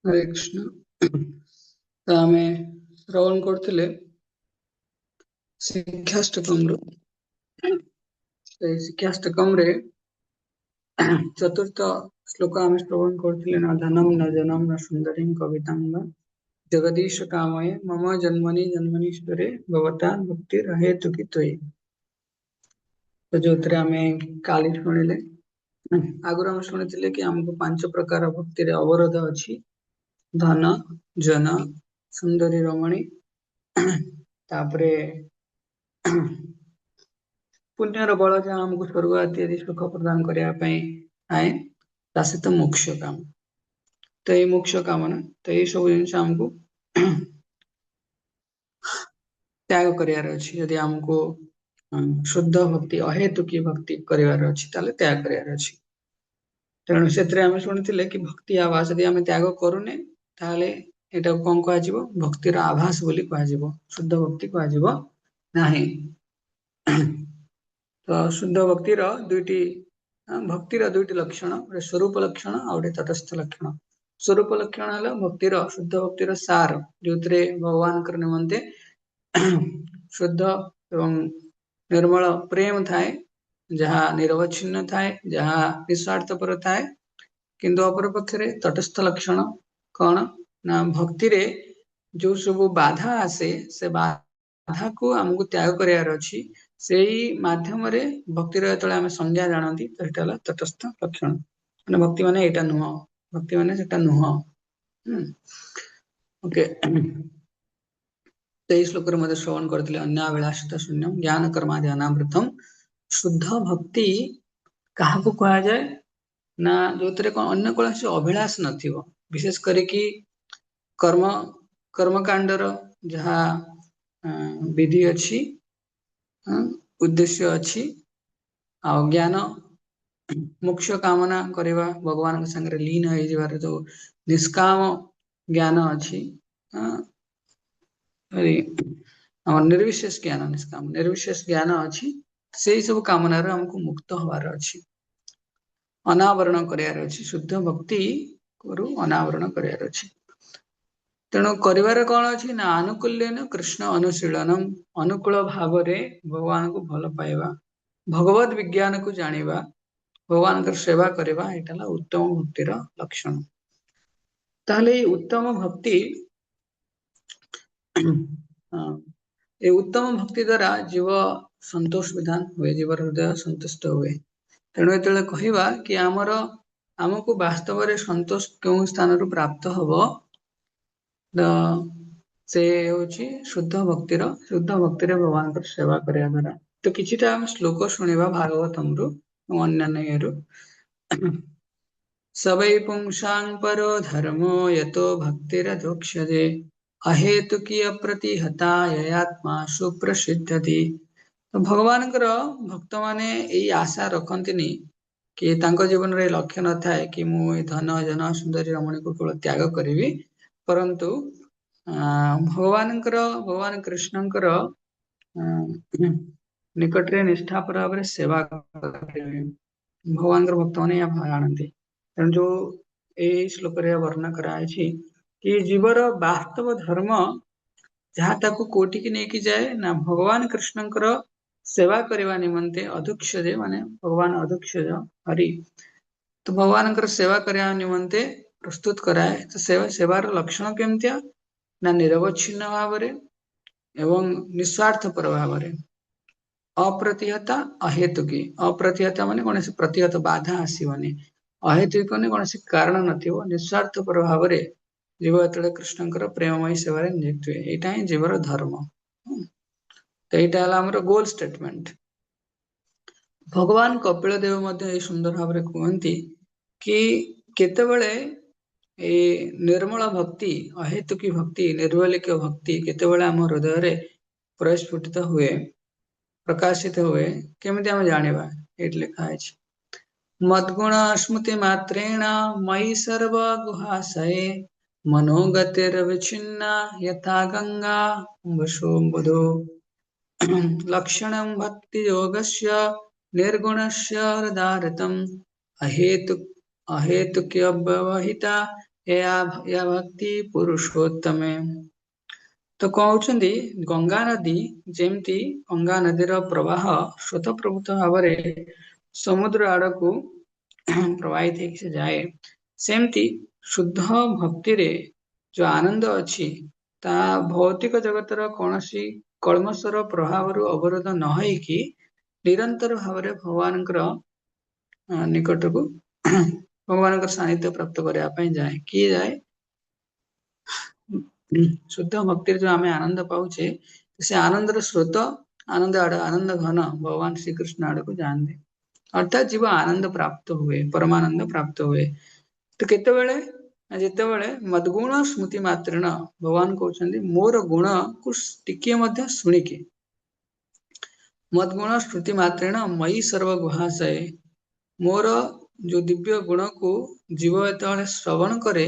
हरे कृष्ण। तो आम श्रवण करते शिक्षाष्टकम शिक्षाष्टकम चतुर्थ श्लोक आम श्रवण करते न धनम न जनम न सुंदरी कविता जगदीश कामये मम जन्मनि जन्मनीश्वरे भवता भक्ति हेतु की त्वयि। तो जो आम काली शुणिले आगुरी आम शुणी कि आमको 5 प्रकार भक्ति अवरोध अच्छी धन जन सुंदरी रमणी तापरे पुण्यर बल जहाँ आमको स्वर्ग इत्यादि सुख प्रदान करने आए तो मोक्ष काम। तो ये मोक्ष कामना तो ये सब जिन आमको त्याग करार अच्छी यदि आमको शुद्ध भक्ति अहेतुकी भक्ति करार अच्छी त्याग करार अच्छी। तेणु से आम शुणी कि भक्ति आभास यदि आम त्याग करूने ताले एटा कौन कह भक्तिर आभास बोली कह शुद्ध भक्ति कह नहीं। तो शुद्ध भक्तिर दुईटी भक्तिर दुईटी लक्षण गोटे स्वरूप लक्षण आ गए तटस्थ लक्षण। स्वरूप लक्षण है भक्तिर शुद्ध भक्तिर सार जो भगवान निमंते शुद्ध एवं निर्मल प्रेम थाए जहाँ निरवच्छिन्न थाए जहाँ निस्वार्थपर थाए। किंतु अपर पक्षरे तटस्थ लक्षण कौन ना भक्ति रे जो सब बाधा आसे से बाधा को आमको त्याग करार अच्छी से माध्यम भक्तिर जो आम संज्ञा जानती तो यहाँ तटस्थ लक्षण मैंने भक्ति माने यहाँ नुह भक्ति माने सेटा नुह। ओके तो श्लोक श्रवण करते अन्याभिलाषित शून्यम ज्ञान कर्मा ध्यानामृतम शुद्ध भक्ति क्या कह जाए ना जो अन्य कौन अभिलाष न विशेष करके कर्म कर्मकांडर जहाँ विधि अच्छी उद्देश्य अच्छी आ ज्ञान मोक्ष कामना करवा भगवान संगे लीन हो जो निष्काम ज्ञान अच्छी निर्विशेष ज्ञान निष्काम निर्विशेष ज्ञान अच्छी से सब कामना हमको मुक्त हबार अच्छी अनावरण करार अच्छी शुद्ध भक्ति करू अनावरण करार अच्छी। तेणु कर कौन अच्छी ना आनुकूल्यन कृष्ण अनुशीलनम अनुकूल भाव भगवान को भल पाइबा भगवत विज्ञान को जानिबा भगवान सेवा करवा यहाँ उत्तम भक्तिर लक्षण। ताहले उत्तम भक्ति ये उत्तम भक्ति द्वारा जीव संतोष विधान हुए जीवर हृदय संतुष्ट हुए। तेणु जो कहवा कि आमर आमको वास्तव में संतोष क्यों स्थान प्राप्त हम से होची शुद्ध भक्तिर भगवान सेवा करने द्वारा। तो किछिटा श्लोक शुणा भागवतम रु अन्य सवै पुंसां परो धर्मो यतो भक्तिरधोक्ष्यते अहेतुकी अप्रतिहता ययात्मा सुप्रसिद्धति। तो भगवान भक्त माने यही आशा रखती कि जीवन में लक्ष्य न थाए कि मु धन जन सुंदरी रमणी को केवल त्याग करी परंतु भगवान कृष्णकर निकट रे निष्ठापर भाव सेवा भगवान भक्त मैंने यहाँ जानती। तेणु जो ये श्लोक वर्णना कराई कि जीवर वास्तव धर्म जहाँ ताकू कोटि की लेकिन जाए ना भगवान कृष्णकर सेवा करने निमंते अधुक्षज माने भगवान अधुक्षज हरि तो भगवान सेवा करने निमंते प्रस्तुत कराए। तो सेवार लक्षण केमतिया ना निरवच्छिन्न भाव एवं निस्वार्थपर भाव अप्रतिहता अहेतुकी अप्रतिहता माने कौन प्रतिहत बाधा आसवनी अहेतुक कौन कारण नथिबो निस्वार्थपर भाव जीव जो कृष्णकर प्रेममयी सेवार नियुक्त हुए यहाँ ही जीवर धर्म। तो यहाँ गोल स्टेटमेंट। भगवान कपिल देव सुंदर भाव कहती कि केतेबेले निर्मल भक्ति अहेतुकी भक्ति निर्वलिक भक्ति केतेबेले आम हृदय प्रस्फुटित हुए प्रकाशित हुए केमिति आम जानिबा ये लिखा है मद्गुण स्मृति मात्रेण मयि सर्व गुहाशये मनोगतिरविच्छिन्ना यथा गंगा वसुंबुधो लक्षणं भक्ति योगस्य निर्गुणस्य हृदारतम् अहेतुक्यव्यवहिता या ଭକ୍ତି ପୁରୁଷୋତ୍ତମେ। ତ କହୁଛନ୍ତି ଗଙ୍ଗା ନଦୀ ଯେମିତି ଗଙ୍ଗା ନଦୀର ପ୍ରବାହ ସ୍ୱତଃପ୍ରବୃତ୍ତ ଭାବରେ ସମୁଦ୍ର ଆଡକୁ ପ୍ରବାହିତ ହେଇକି ସେ ଯାଏ, ସେମିତି ଶୁଦ୍ଧ ଭକ୍ତିରେ ଯୋଉ ଆନନ୍ଦ ଅଛି ତାହା ଭୌତିକ ଜଗତର କୌଣସି କଳମସର ପ୍ରଭାବରୁ ଅବରୋଧ ନ ହେଇକି ନିରନ୍ତର ଭାବରେ ଭଗବାନଙ୍କର ନିକଟକୁ ଭଗବାନଙ୍କର ସାନିଧ୍ୟ ପ୍ରାପ୍ତ କରିବା ପାଇଁ ଯାଏ। କିଏ ଯାଏ? ଶୁଦ୍ଧ ଭକ୍ତିରେ ଯୋଉ ଆମେ ଆନନ୍ଦ ପାଉଛେ, ସେ ଆନନ୍ଦର ସ୍ରୋତ, ଆନନ୍ଦ ଆଡ ଆନନ୍ଦ ଘନ ଭଗବାନ ଶ୍ରୀକୃଷ୍ଣ ଆଡକୁ ଯାଆନ୍ତି। ଅର୍ଥାତ୍ ଜୀବ ଆନନ୍ଦ ପ୍ରାପ୍ତ ହୁଏ, ପରମାନନ୍ଦ ପ୍ରାପ୍ତ ହୁଏ। ତ କେତେବେଳେ? ଯେତେବେଳେ ମଦଗୁଣ ସ୍ମୃତି ମାତ୍ରେଣ, ଭଗବାନ କହୁଛନ୍ତି ମୋର ଗୁଣକୁ ଟିକିଏ ମଧ୍ୟ ଶୁଣିକି, ମଦଗୁଣ ସ୍ମୃତି ମାତ୍ରେଣ ମୟି ସର୍ବ ଗୁହାଶୟ, ମୋର ଯୋଉ ଦିବ୍ୟ ଗୁଣକୁ ଜୀବ ଯେତେବେଳେ ଶ୍ରବଣ କରେ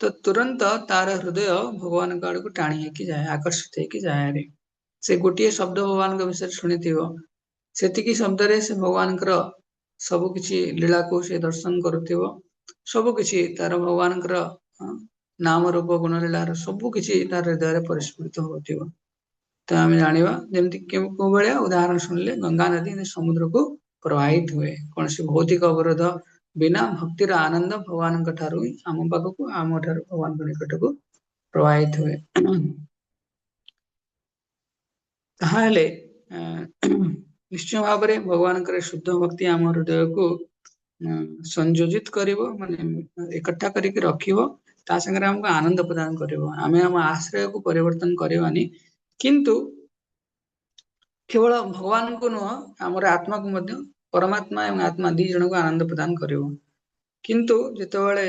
ତ ତୁରନ୍ତ ତାର ହୃଦୟ ଭଗବାନଙ୍କ ଆଡକୁ ଟାଣି ହେଇକି ଯାଏ, ଆକର୍ଷିତ ହେଇକି ଯାଏ। ସେ ଗୋଟିଏ ଶବ୍ଦ ଭଗବାନଙ୍କ ବିଷୟରେ ଶୁଣିଥିବ, ସେତିକି ଶବ୍ଦରେ ସେ ଭଗବାନଙ୍କର ସବୁ କିଛି ଲୀଳାକୁ ସେ ଦର୍ଶନ କରୁଥିବ। ସବୁ କିଛି ତାର ଭଗବାନଙ୍କର ନାମ ରୂପ ଗୁଣ ଲୀଳାର ସବୁ କିଛି ତାର ହୃଦୟରେ ପରିସ୍ଫୁଟ ହଉଥିବ। ତ ଆମେ ଜାଣିବା ଯେମିତି କୋଉ ଭଳିଆ ଉଦାହରଣ ଶୁଣିଲେ ଗଙ୍ଗା ନଦୀ ସମୁଦ୍ରକୁ ପ୍ରବାହିତ ହୁଏ, କୌଣସି ଭୌତିକ ଅବରୋଧ ବିନା ଭକ୍ତିର ଆନନ୍ଦ ଭଗବାନଙ୍କ ଠାରୁ ହିଁ ଆମ ପାଖକୁ, ଆମ ଠାରୁ ଭଗବାନଙ୍କ ନିକଟକୁ ପ୍ରବାହିତ ହୁଏ। ତାହେଲେ ନିଶ୍ଚୟ ଭାବରେ ଭଗବାନଙ୍କର ଶୁଦ୍ଧ ଭକ୍ତି ଆମ ହୃଦୟକୁ ସଂଯୋଜିତ କରିବ, ମାନେ ଏକଠା କରିକି ରଖିବ, ତା ସାଙ୍ଗରେ ଆମକୁ ଆନନ୍ଦ ପ୍ରଦାନ କରିବ। ଆମେ ଆମ ଆଶ୍ରୟକୁ ପରିବର୍ତ୍ତନ କରିବାନି, କିନ୍ତୁ କେବଳ ଭଗବାନଙ୍କୁ ନୁହଁ, ଆମର ଆତ୍ମାକୁ ମଧ୍ୟ, ପରମାତ୍ମା ଏବଂ ଆତ୍ମା ଦି ଜଣଙ୍କୁ ଆନନ୍ଦ ପ୍ରଦାନ କରିବ। କିନ୍ତୁ ଯେତେବେଳେ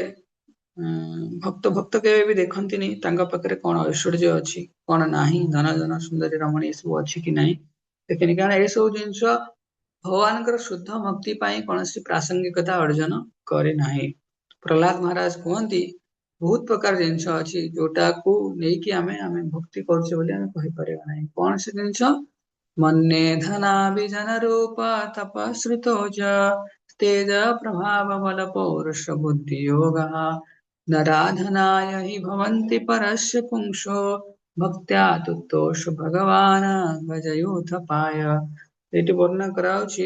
ଭକ୍ତ ଭକ୍ତ କେବେ ବି ଦେଖନ୍ତିନି ତାଙ୍କ ପାଖରେ କଣ ଐଶ୍ୱର୍ଯ୍ୟ ଅଛି କଣ ନାହିଁ, ଧନ ଜନ ସୁନ୍ଦରୀ ରମଣୀ ଏସବୁ ଅଛି କି ନାହିଁ ଦେଖେନି, କାରଣ ଏସବୁ ଜିନିଷ ଭଗବାନଙ୍କର ଶୁଦ୍ଧ ଭକ୍ତି ପାଇଁ କୌଣସି ପ୍ରାସଙ୍ଗିକତା ଅର୍ଜନ କରେ ନାହିଁ। ପ୍ରହ୍ଲାଦ ମହାରାଜ କୁହନ୍ତି ବହୁତ ପ୍ରକାର ଜିନିଷ ଅଛି ଯୋଉଟାକୁ ନେଇକି ଆମେ ଭକ୍ତି କରୁଛେ ବୋଲି ଆମେ କହିପାରିବା ନାହିଁ। କଣ ସେ ଜିନିଷ? ମନ୍ୟେ ଧନାଭିଜନ ରୂପ ତପଶ୍ରୁତୋଜ ତେଜ ପ୍ରଭାବ ବଲ ପୌରୁଷ ବୁଦ୍ଧି ଯୋଗଃ ନରାଧନାୟ हि ଭବନ୍ତି ପରସ୍ୟ ପୁଂସୋ ଭକ୍ତ୍ୟା ତୁତୋଷ ଭଗବାନ ଭଜୟୁଥ ପାୟ। ଏଇଠି ବର୍ଣ୍ଣନା କରାଯାଉଛି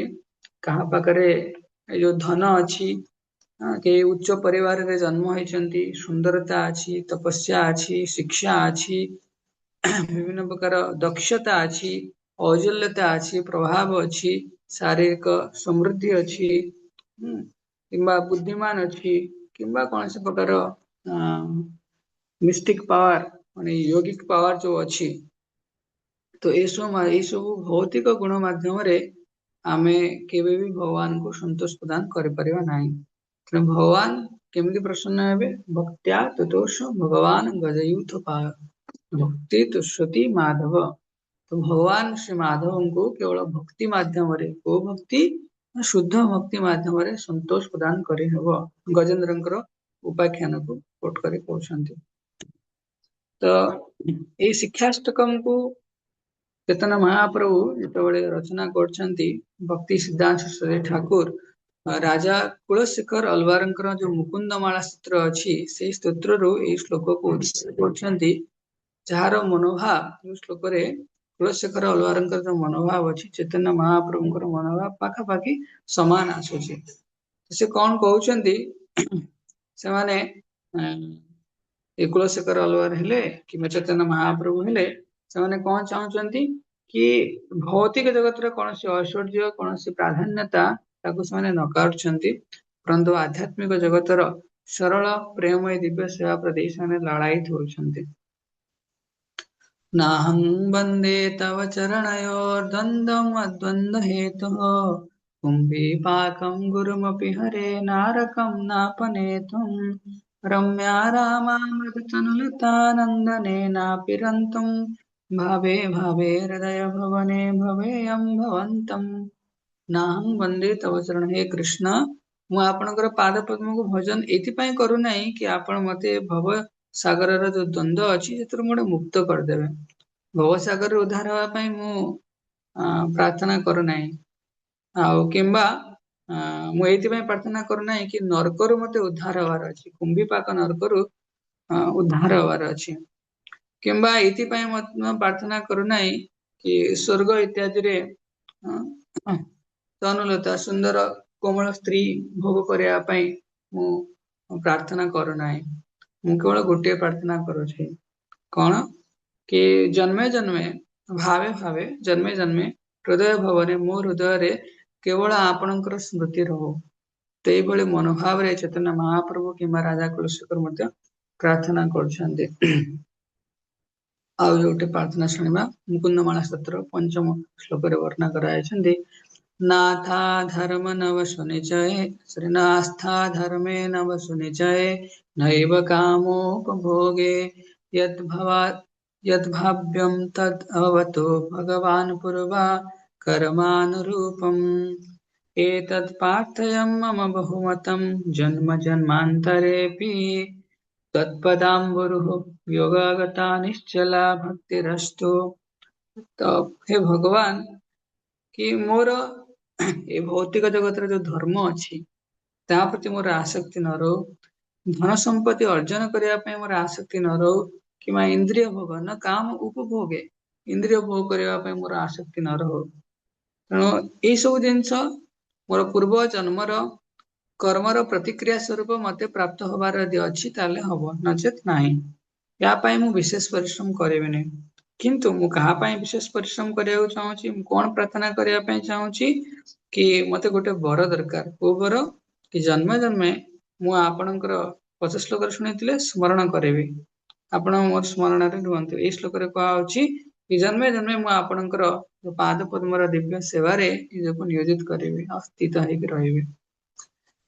କାହା ପାଖରେ ଏଇ ଯୋଉ ଧନ ଅଛି, କେହି ଉଚ୍ଚ ପରିବାରରେ ଜନ୍ମ ହେଇଛନ୍ତି, ସୁନ୍ଦରତା ଅଛି, ତପସ୍ୟା ଅଛି, ଶିକ୍ଷା ଅଛି, ବିଭିନ୍ନ ପ୍ରକାର ଦକ୍ଷତା ଅଛି, ଔଜ୍ଜଲ୍ୟତା ଅଛି, ପ୍ରଭାବ ଅଛି, ଶାରୀରିକ ସମୃଦ୍ଧି ଅଛି, କିମ୍ବା ବୁଦ୍ଧିମାନ ଅଛି, କିମ୍ବା କୌଣସି ପ୍ରକାର ମିଷ୍ଟିକ ପାୱାର ମାନେ ୟୋଗିକ ପାୱାର ଯୋଉ ଅଛି, ତ ଏଇ ସବୁ ଭୌତିକ ଗୁଣ ମାଧ୍ୟମରେ ଆମେ କେବେ ବି ଭଗବାନଙ୍କୁ ସନ୍ତୋଷ ପ୍ରଦାନ କରିପାରିବା ନାହିଁ। ତେଣୁ ଭଗବାନ କେମିତି ପ୍ରସନ୍ନ ହେବେ? ଭକ୍ତ୍ୟା ତୁତୋଷ ଭଗବାନ ଗଜୟୁଥ ପାୟ। ଭକ୍ତି ତୁଷ୍ୟତି ମାଧବ। ତ ଭଗବାନ ଶ୍ରୀ ମାଧବଙ୍କୁ କେବଳ ଭକ୍ତି ମାଧ୍ୟମରେ, କୋଉ ଭକ୍ତି? ଶୁଦ୍ଧ ଭକ୍ତି ମାଧ୍ୟମରେ ସନ୍ତୋଷ ପ୍ରଦାନ କରିହେବ। ଗଜେନ୍ଦ୍ରଙ୍କର ଉପାଖ୍ୟାନକୁ କୋଟ କରି କହୁଛନ୍ତି। ତ ଏଇ ଶିକ୍ଷାଷ୍ଟକମକୁ ଚେତନ ମହାପ୍ରଭୁ ଯେତେବେଳେ ରଚନା କରିଛନ୍ତି, ଭକ୍ତି ସିଦ୍ଧାନ୍ତ ସରସ୍ୱତୀ ଠାକୁର ରାଜା କୁଳଶେଖର ଅଲୱାରଙ୍କର ଯୋଉ ମୁକୁନ୍ଦ ମାଳା ସ୍ତ୍ରୋତ୍ର ଅଛି, ସେଇ ସ୍ତୋତ୍ରରୁ ଏଇ ଶ୍ଲୋକକୁ ଉଦ୍ଦେଶ୍ୟ କରୁଛନ୍ତି, ଯାହାର ମନୋଭାବ ଯୋଉ ଶ୍ଲୋକରେ କୁଳଶେଖର ଅଲୱାରଙ୍କର ଯୋଉ ମନୋଭାବ ଅଛି, ଚୈତନ୍ୟ ମହାପ୍ରଭୁଙ୍କର ମନୋଭାବ ପାଖାପାଖି ସମାନ ଆସୁଛି। ସେ କଣ କହୁଛନ୍ତି? ସେମାନେ ଏ କୁଳଶେଖର ଅଲୱାର ହେଲେ କିମ୍ବା ଚୈତନ୍ୟ ମହାପ୍ରଭୁ ହେଲେ, ସେମାନେ କଣ ଚାହୁଁଛନ୍ତି କି ଭୌତିକ ଜଗତର କୌଣସି ଐଶ୍ୱର୍ଯ୍ୟ, କୌଣସି ପ୍ରାଧାନ୍ୟତା ତାକୁ ସେମାନେ ନକାରୁଛନ୍ତି, ପରନ୍ତୁ ଆଧ୍ୟାତ୍ମିକ ଜଗତର ସରଳ ପ୍ରେମମୟ ଦିବ୍ୟ ସେବା ପ୍ରତି ସେମାନେ ଲାଳାୟିତ ହଉଛନ୍ତି। नाहं वन्दे तव चरणयोर्द्वन्द्वमद्वन्द्व हेतुः कुम्भीपाकं गुरुमपि हरे नारकं नापनेतुं रम्या रामा मृदतनुलतानन्दनेनापि रन्तुं भावे भावे हृदय भवने भवेयं भवन्तम् नाहं वन्दे तव चरण। हे कृष्ण, ମୁଁ ଆପଣଙ୍କର ପାଦ ପଦ୍ମକୁ ଭଜନ ଏଇଥିପାଇଁ କରୁନାହିଁ କି ଆପଣ ମତେ ଭବ ସାଗରର ଯୋଉ ଦ୍ୱନ୍ଦ୍ୱ ଅଛି ସେଥିରୁ ଗୋଟେ ମୁକ୍ତ କରିଦେବେ। ଭବସାଗରରୁ ଉଦ୍ଧାର ହେବା ପାଇଁ ମୁଁ ପ୍ରାର୍ଥନା କରୁନାହିଁ, ଆଉ କିମ୍ବା ମୁଁ ଏଇଥିପାଇଁ ପ୍ରାର୍ଥନା କରୁନାହିଁ କି ନରକରୁ ମତେ ଉଦ୍ଧାର ହବାର ଅଛି, କୁମ୍ଭୀପାକ ନରକରୁ ଉଦ୍ଧାର ହବାର ଅଛି, କିମ୍ବା ଏଇଥିପାଇଁ ମଧ୍ୟ ପ୍ରାର୍ଥନା କରୁନାହିଁ କି ସ୍ୱର୍ଗ ଇତ୍ୟାଦିରେ ତନୁଲତା ସୁନ୍ଦର କୋମଳ ସ୍ତ୍ରୀ ଭୋଗ କରିବା ପାଇଁ ମୁଁ ପ୍ରାର୍ଥନା କରୁନାହିଁ। ମୁଁ କେବଳ ଗୋଟିଏ ପ୍ରାର୍ଥନା କରୁଛି, କଣ କି ଜନ୍ମେ ଜନ୍ମେ ଭାବେ ଭାବେ ଜନ୍ମେ ଜନ୍ମେ ହୃଦୟ ଭବନେ ମୋ ହୃଦୟରେ କେବଳ ଆପଣଙ୍କର ସ୍ମୃତି ରହୁ। ତ ଏଇଭଳି ମନୋଭାବରେ ଚୈତନ୍ୟ ମହାପ୍ରଭୁ କିମ୍ବା ରାଜା କୁଳଶେଖର ମଧ୍ୟ ପ୍ରାର୍ଥନା କରୁଛନ୍ତି। ଆଉ ଗୋଟେ ପ୍ରାର୍ଥନା ଶୁଣିବା, ମୁକୁନ୍ଦମାଳା ସ୍ତୋତ୍ର ପଞ୍ଚମ ଶ୍ଲୋକରେ ବର୍ଣ୍ଣନା କରାଯାଇଛନ୍ତି। नाथा धर्म नव सुनिचये श्रीनास्था धर्मे नव सुनिचये नैव कामोपभोगे यद्भाव्यं तद् भगवान् पुरवा कर्मानुरूपम् एतत् पार्थयं मम बहुमतं जन्म जन्मान्तरेऽपि तत्पदाम्बुरुः योगागता निश्चला भक्तिरस्तु। तो हे भगवान कि मोर ए भौतिक जगतर जो धर्म अच्छी ता प्रति मोर आसक्ति न रो, धन संपत्ति अर्जन करने मोर आसक्ति न रो, कि इंद्रिय भोग न काम उपभोगे इंद्रिय भोग करने मोर आसक्ति न रो। तेणु यही सब जिनस मोर पूर्व जन्मर कर्मर प्रतिक्रिया स्वरूप मते प्राप्त होबार यदि अच्छी ताले हब, नचेत नाही। या पाई मु विशेष परिश्रम करेबिनी, किंतु मु कहा पाई विशेष परिश्रम करिया चाहूची, मु कोन प्रार्थना करिया पाई चाहूची कि मते गोटे वर दरकार। को वर कि जन्म जन्मे मु आपणकर 50 श्लोक शुणिथिले स्मरण करेबी, आपण मोर स्मरण रे रुहंतु। ए श्लोक रे कहा होची कि जन्मे जन्मे मु आपणकर पाद पद्मर दिव्य सेवा रे निजको नियोजित करेबी, स्थित हेकि रहिबी।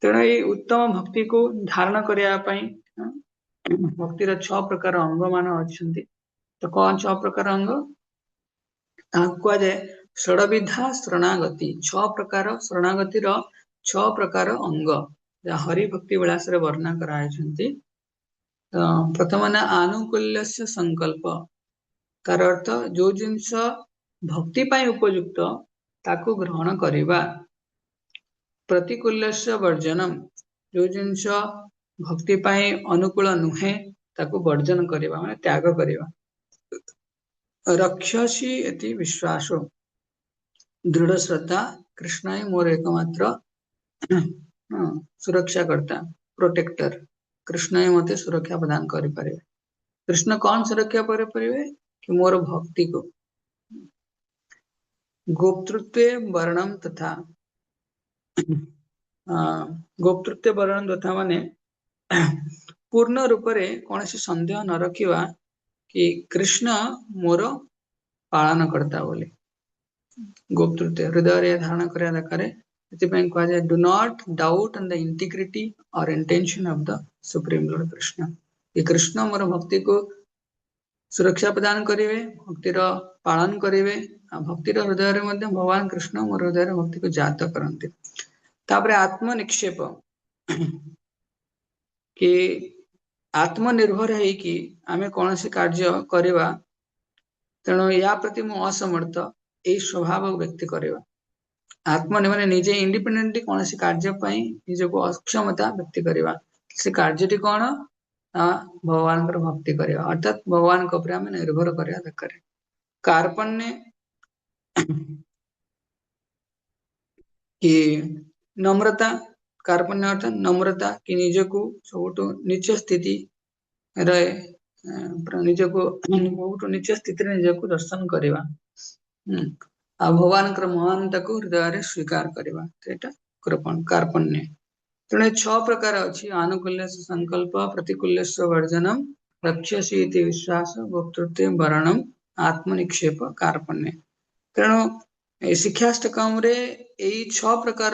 तेणु ये उत्तम भक्ति को धारण करिया पाई भक्तिर 6 प्रकार अंग मान अछंती। तो कौन 6 प्रकार अंग कुआ जाए? षडविधा शरणागति, 6 प्रकार शरणागतिर 6 प्रकार अंग हरि भक्ति विलास रे वर्णना कराइछंती। प्रथम ना आनुकूल्यस्य संकल्प, तार अर्थ जो जिनस भक्ति पाई उपयुक्त ताकु ग्रहण करिबा। प्रतिकूल्यस्य वर्जनम, जो जिनस भक्ति पाई अनुकूल नुहे ताकु वर्जन करिबा माने त्याग करिबा। रक्षसी इति विश्वासो, दृढ़ श्रद्धा कृष्ण ही मोर एकमात्र सुरक्षा करता, प्रोटेक्टर। कृष्ण ही मते सुरक्षा प्रदान करि पारे। कृष्ण कौन सुरक्षा करि परिबे? कि मोर भक्ति को। गोप्तृत्वे वर्णम तथा, गोप्तृत्व वर्णन तथा माने पूर्ण रूप रे कौन सी संदेह न रखिवा कि कृष्ण मोर पालन करता बोली। गोप्तृत्व हृदय रे धारण करिया दरकार। एथिପାଇଁ कहा जाय, do not doubt on the integrity और intention of the supreme lord Krishna. ये कृष्ण मोर भक्ति को सुरक्षा प्रदान करिवे, भक्तिर पालन करिवे। भक्तिर हृदय रे मध्य भगवान कृष्ण मोर हृदय रे भक्ति को जात करंती। तापरे आत्म निक्षेप कि आत्मनिर्भर है कि आमे कौन सी कार्य करिवा, तेणु या प्रति मु असमर्थ, यही स्वभाव व्यक्त करिवा। आत्मनिर्भर निजे इंडिपेंडेंटली कौन सी कार्य पाई निजको अक्षमता व्यक्त करिवा। से कार्यटी कौन? भगवान भक्ति करिवा, अर्थात भगवान को ऊपर आमे निर्भर करिया दरकार। कार्पण्य कि नम्रता, कार्पण्य अर्थात नम्रता कि निजको सबुठ नीच स्थिति रहे, निजको बहुत नीच स्थिति निजको दर्शन करिवा। आ भगवान महानता को हृदय स्वीकार करिवा, सेटा कृपण कार्पण्य। तेणु 6 प्रकार अछि, आनुकूल्य संकल्प, प्रतिकूल्य वर्जनम, रक्षसी इति विश्वास, गोप्तृत्व वर्णम, आत्मनिक्षेप, कार्पण्य। तेणु शिक्षाष्टकम रे एई 6 प्रकार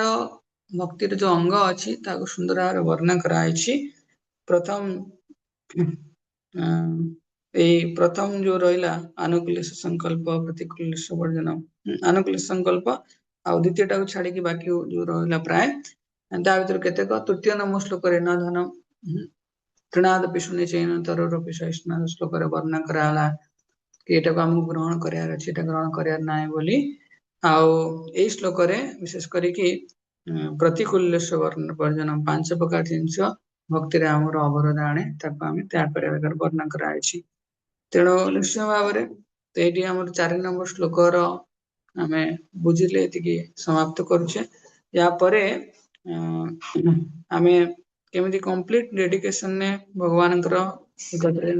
भक्तिर जो अंग अछि ताको सुंदर भाव वर्णना कराइछि। प्रथम प्रथम जो रहिला अनुकूल संकल्प, प्रतिकूल वर्जनम, अनुकूल संकल्प आ द्वितीयटा को छाड़ी कि बाकी जो रहिला प्राय ता भीतर केतेक तृतीय नंबर श्लोक रे न धन तृणाद पिशुनि चैन तरर पिशैष्ण श्लोक रे वर्णना कराला कि एटा को हम ग्रहण करियार अछि, एटा ग्रहण करियार नाही बोली। आउ ए श्लोक रे विशेष करी कि प्रतिकूल्य वर्जन 5 प्रकार जिनस भक्ति आमर अवरोध आने त्याग कर वर्णन कराई। तेणु निश्चय भाव तो ये आम 4 नंबर श्लोकर आम बुझिले ये समाप्त करुचे। या परे आम केमी कंप्लीट डेडिकेशन ने भगवान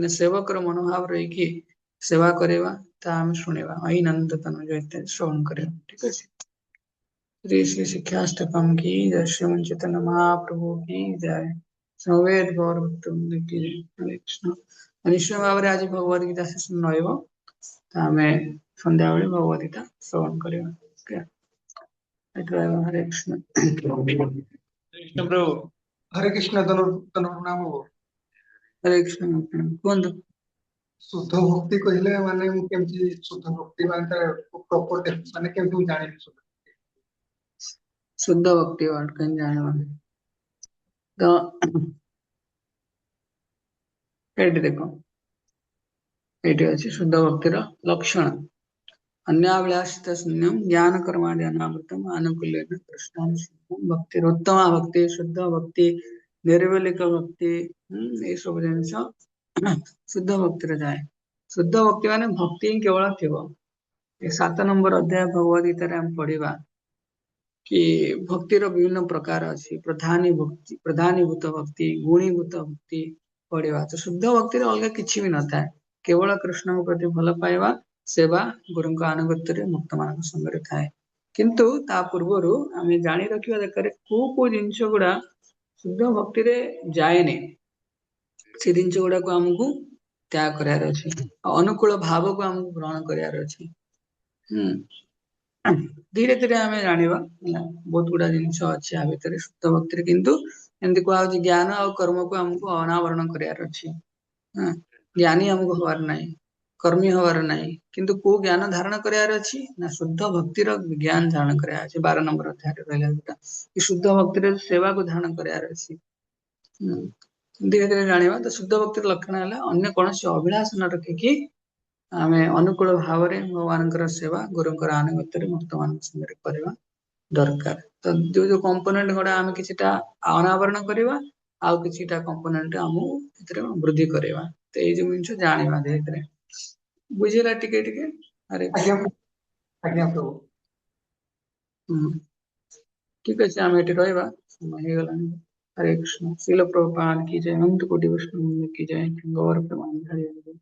सेवक मनोभाव रही सेवा करवा आम शुणा अई नंद तनुज इत्यादि श्रवण कर। ठीक है। श्री श्री शिक्षाष्टकम की जय, श्री चैतन्य महाप्रभु की जय, समवेत गौर भक्तवृंद की जय। हरे कृष्ण। निश्चय भाव में आज भगवद गीता सेशन आम संध्या बेले भगवद गीता श्रवण करवा। हरे कृष्ण। कृष्ण प्रभु। हरे कृष्ण। तनुर्नाम हरे कृष्ण। कहतु शुद्ध भक्ति कहले माने केमती शुद्ध भक्ति माने प्रॉपर माने केमती जाने शुद्ध भक्ति वर्ड कहीं जाने तो देखो ये अच्छे शुद्ध भक्तिर लक्षण अन्याभिलाषित शून्यम ज्ञान कर्मादि अनावृतम आनुकूल्य कृष्ण भक्तिरोत्तम भक्ति शुद्ध भक्ति निर्वलिक भक्ति ये सब जिनस शुद्ध भक्ति जाए। शुद्ध भक्ति माने भक्ति केवल थी 7 नंबर अध्याय भगवद गीता आम पढ़ा कि भक्तिर विभिन्न प्रकार अच्छी प्रधानीभूत भक्ति गुणीभूत भक्ति पढ़ा। तो शुद्ध भक्ति अलग किसी भी न था केवल कृष्ण प्रति भल पाइबा सेवा गुरु आनुगत्य मुक्त मान संगे थाए। किंतु ता पूर्वर आम जानी रखा दरकार को जिनस गुड़ा शुद्ध भक्ति जाएनि से जिनस गुड़ा को आमको त्याग करार अच्छी अनुकूल भाव को आमको ग्रहण करार अच्छी। धीरे धीरे आम जाना बहुत गुड़ा जिनस अच्छे आ भर शुद्ध भक्ति किंतु एमती कह ज्ञान आ कर्म को आमको अनावरण करार अच्छी। ज्ञानी आमको हबार ना कर्मी हबार ना किंतु को ज्ञान धारण करार अच्छी ना शुद्ध भक्तिर ज्ञान धारण करार अच्छी। 12 नंबर अध्याय रहा कि शुद्ध भक्तिर सेवा को धारण करार अच्छी। धीरे धीरे जाना तो शुद्ध भक्तिर लक्षण है अन्य कौन से अभिलाष न रखिकी आम अनुकूल भाव में भगवान सेवा गुरु आनुगत्य मुक्त मान संगे करवा दरकार। तो जो जो कंपोनेंट गुड़ा आम किछिटा अनावरण करवा आउ किछिटा कंपोनेंट आमको वृद्धि करवा। तो ये जो जिन जाना धीरे धीरे बुझेगा टिके टिके। हरे आज्ञा प्रभु। ठीक अच्छे आम ये रहा समय हो गला। हरे कृष्ण। शिल प्रभुपाद की जय। अनंत कोटि वैष्णव की जय। गौर प्रमाण हरे हरे।